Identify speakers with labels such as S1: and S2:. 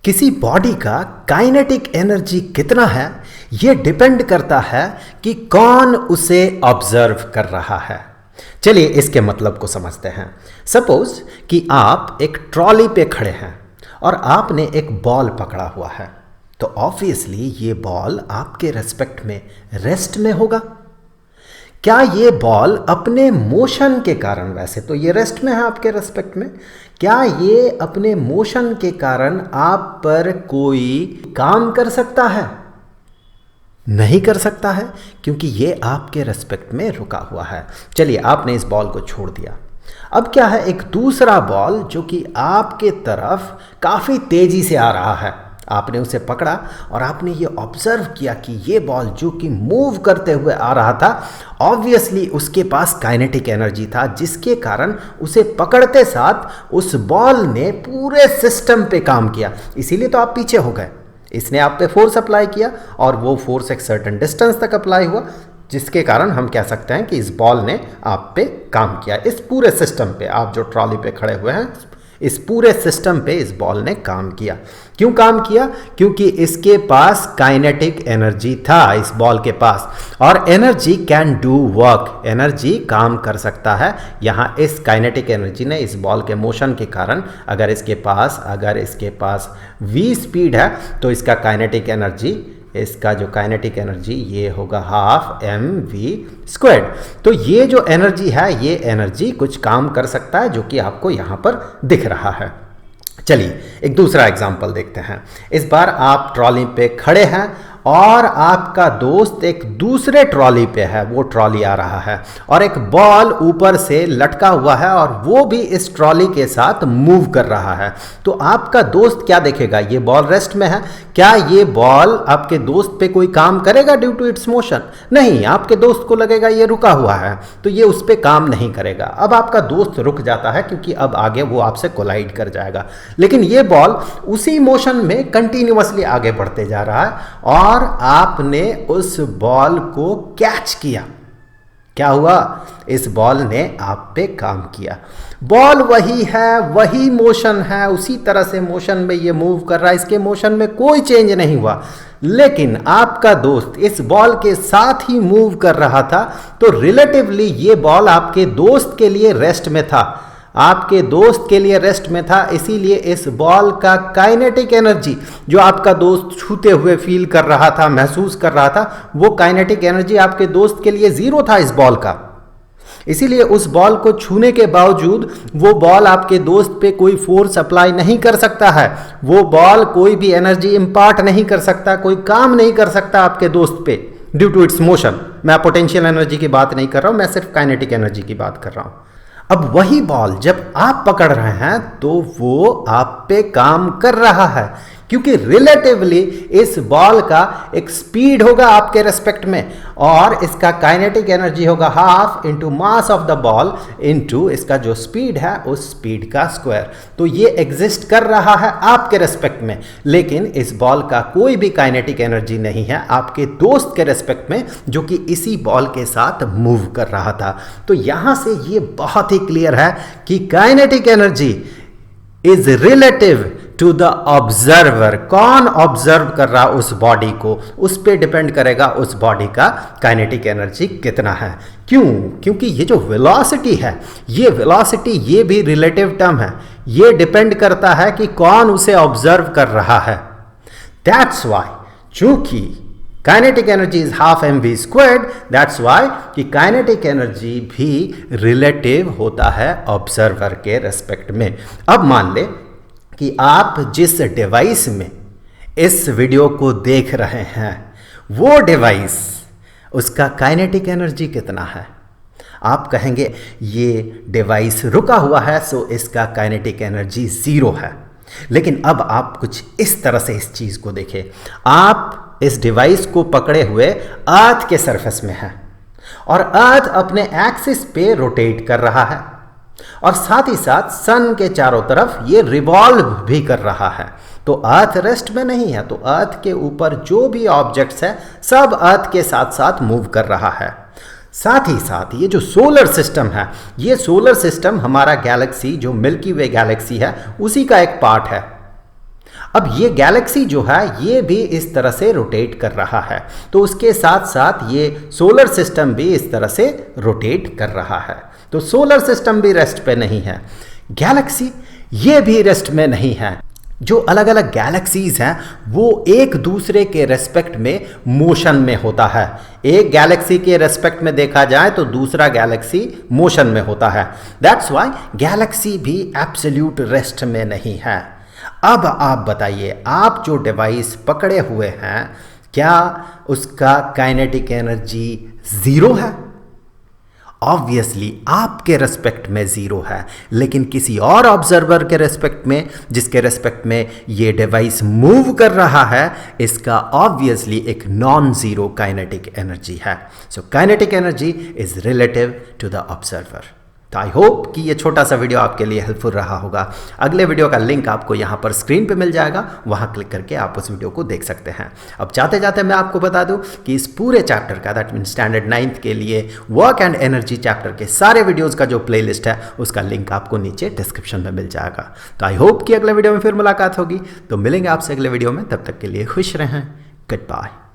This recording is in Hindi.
S1: किसी बॉडी का काइनेटिक एनर्जी कितना है ये डिपेंड करता है कि कौन उसे ऑब्जर्व कर रहा है। चलिए इसके मतलब को समझते हैं। सपोज कि आप एक ट्रॉली पे खड़े हैं और आपने एक बॉल पकड़ा हुआ है, तो ऑब्वियसली ये बॉल आपके रेस्पेक्ट में रेस्ट में होगा। क्या ये बॉल अपने मोशन के कारण, वैसे तो ये रेस्ट में है आपके रेस्पेक्ट में, क्या ये अपने मोशन के कारण आप पर कोई काम कर सकता है? नहीं कर सकता है, क्योंकि ये आपके रेस्पेक्ट में रुका हुआ है। चलिए आपने इस बॉल को छोड़ दिया। अब क्या है, एक दूसरा बॉल जो कि आपके तरफ काफ़ी तेजी से आ रहा है। आपने उसे पकड़ा और आपने ये ऑब्जर्व किया कि ये बॉल जो कि मूव करते हुए आ रहा था, ऑब्वियसली उसके पास काइनेटिक एनर्जी था, जिसके कारण उसे पकड़ते साथ उस बॉल ने पूरे सिस्टम पे काम किया। इसीलिए तो आप पीछे हो गए। इसने आप पे फोर्स अप्लाई किया और वो फोर्स एक सर्टेन डिस्टेंस तक अप्लाई हुआ, जिसके कारण हम कह सकते हैं कि इस बॉल ने आप पे काम किया। इस पूरे सिस्टम पे, आप जो ट्रॉली पे खड़े हुए हैं, इस पूरे सिस्टम पे इस बॉल ने काम किया। क्यों काम किया? क्योंकि इसके पास काइनेटिक एनर्जी था, इस बॉल के पास। और energy can do work, energy काम कर सकता है। यहाँ इस काइनेटिक एनर्जी ने इस बॉल के मोशन के कारण, अगर इसके पास v स्पीड है तो इसका काइनेटिक एनर्जी ये होगा हाफ mv²। तो ये जो एनर्जी है, ये एनर्जी कुछ काम कर सकता है, जो कि आपको यहाँ पर दिख रहा है। चलिए एक दूसरा एग्जांपल देखते हैं। इस बार आप ट्रॉली पे खड़े हैं और आपका दोस्त एक दूसरे ट्रॉली पे है, वो ट्रॉली आ रहा है और एक बॉल ऊपर से लटका हुआ है और वो भी इस ट्रॉली के साथ मूव कर रहा है। तो आपका दोस्त क्या देखेगा? ये बॉल रेस्ट में है। क्या ये बॉल आपके दोस्त पे कोई काम करेगा ड्यू टू इट्स मोशन? नहीं, आपके दोस्त को लगेगा ये रुका हुआ है, तो ये उस पर काम नहीं करेगा। अब आपका दोस्त रुक जाता है, क्योंकि अब आगे वो आपसे कोलाइड कर जाएगा। लेकिन ये बॉल उसी मोशन में कंटिन्यूअसली आगे बढ़ते जा रहा है और आपने उस बॉल को कैच किया। क्या हुआ? इस बॉल ने आप पे काम किया। बॉल वही है, वही मोशन है, उसी तरह से मोशन में ये मूव कर रहा है, इसके मोशन में कोई चेंज नहीं हुआ। लेकिन आपका दोस्त इस बॉल के साथ ही मूव कर रहा था, तो रिलेटिवली ये बॉल आपके दोस्त के लिए रेस्ट में था, इसीलिए इस बॉल का काइनेटिक एनर्जी जो आपका दोस्त छूते हुए फील कर रहा था, महसूस कर रहा था, वो काइनेटिक एनर्जी आपके दोस्त के लिए जीरो था इस बॉल का। इसीलिए उस बॉल को छूने के बावजूद वो बॉल आपके दोस्त पे कोई फोर्स अप्लाई नहीं कर सकता है, वो बॉल कोई भी एनर्जी इंपार्ट नहीं कर सकता, कोई काम नहीं कर सकता आपके दोस्त पे ड्यू टू इट्स मोशन। मैं पोटेंशियल एनर्जी की बात नहीं कर रहा हूं, मैं सिर्फ काइनेटिक एनर्जी की बात कर रहा हूं। अब वही बॉल जब आप पकड़ रहे हैं तो वो आप पे काम कर रहा है, क्योंकि रिलेटिवली इस बॉल का एक स्पीड होगा आपके रेस्पेक्ट में और इसका काइनेटिक एनर्जी होगा half into mass of the ball into इसका जो स्पीड है उस स्पीड का स्क्वायर। तो ये एग्जिस्ट कर रहा है आपके रेस्पेक्ट में, लेकिन इस बॉल का कोई भी काइनेटिक एनर्जी नहीं है आपके दोस्त के रेस्पेक्ट में, जो कि इसी बॉल के साथ मूव कर रहा था। तो यहां से ये बहुत ही क्लियर है कि kinetic energy is relative to the observer. कौन ऑब्जर्व कर रहा उस बॉडी को, उस पे डिपेंड करेगा उस बॉडी का काइनेटिक एनर्जी कितना है। क्यों? क्योंकि ये जो वेलोसिटी है, ये वेलोसिटी ये भी रिलेटिव टर्म है, ये डिपेंड करता है कि कौन उसे ऑब्जर्व कर रहा है। दैट्स वाई, चूंकि kinetic energy is half mv², that's why कि काइनेटिक एनर्जी भी रिलेटिव होता है ऑब्जर्वर के रेस्पेक्ट में। अब मान ले कि आप जिस डिवाइस में इस वीडियो को देख रहे हैं, वो डिवाइस, उसका काइनेटिक एनर्जी कितना है? आप कहेंगे ये डिवाइस रुका हुआ है, सो इसका काइनेटिक एनर्जी जीरो है। लेकिन अब आप कुछ इस तरह से इस चीज को देखें। आप इस डिवाइस को पकड़े हुए अर्थ के सरफेस में हैं और अर्थ अपने एक्सिस पे रोटेट कर रहा है और साथ ही साथ सन के चारों तरफ ये रिवॉल्व भी कर रहा है। तो अर्थ रेस्ट में नहीं है, तो अर्थ के ऊपर जो भी ऑब्जेक्ट्स है सब अर्थ के साथ साथ मूव कर रहा है। साथ ही साथ ये जो सोलर सिस्टम है, ये सोलर सिस्टम हमारा गैलेक्सी जो मिल्की वे गैलेक्सी है उसी का एक पार्ट है। अब ये गैलेक्सी जो है ये भी इस तरह से रोटेट कर रहा है, तो उसके साथ साथ ये सोलर सिस्टम भी इस तरह से रोटेट कर रहा है। तो सोलर सिस्टम भी रेस्ट पे नहीं है, गैलेक्सी ये भी रेस्ट में नहीं है। जो अलग अलग गैलेक्सीज हैं वो एक दूसरे के रेस्पेक्ट में मोशन में होता है। एक गैलेक्सी के रेस्पेक्ट में देखा जाए तो दूसरा गैलेक्सी मोशन में होता है। दैट्स व्हाई गैलेक्सी भी एब्सोल्यूट रेस्ट में नहीं है। अब आप बताइए, आप जो डिवाइस पकड़े हुए हैं क्या उसका काइनेटिक एनर्जी जीरो है? ऑब्वियसली आपके रेस्पेक्ट में जीरो है, लेकिन किसी और ऑब्जर्वर के रेस्पेक्ट में, जिसके रेस्पेक्ट में ये डिवाइस मूव कर रहा है, इसका ऑब्वियसली एक नॉन जीरो काइनेटिक एनर्जी है। So kinetic energy is relative to the observer. तो आई होप कि ये छोटा सा वीडियो आपके लिए हेल्पफुल रहा होगा। अगले वीडियो का लिंक आपको यहाँ पर स्क्रीन पे मिल जाएगा, वहाँ क्लिक करके आप उस वीडियो को देख सकते हैं। अब जाते जाते मैं आपको बता दूँ कि इस पूरे चैप्टर का, दैट मीन स्टैंडर्ड 9th के लिए वर्क एंड एनर्जी चैप्टर के सारे वीडियोज़ का जो प्ले लिस्ट है उसका लिंक आपको नीचे डिस्क्रिप्शन में मिल जाएगा। तो आई होप कि अगले वीडियो में फिर मुलाकात होगी। तो मिलेंगे आपसे अगले वीडियो में, तब तक के लिए खुश रहें। Good bye.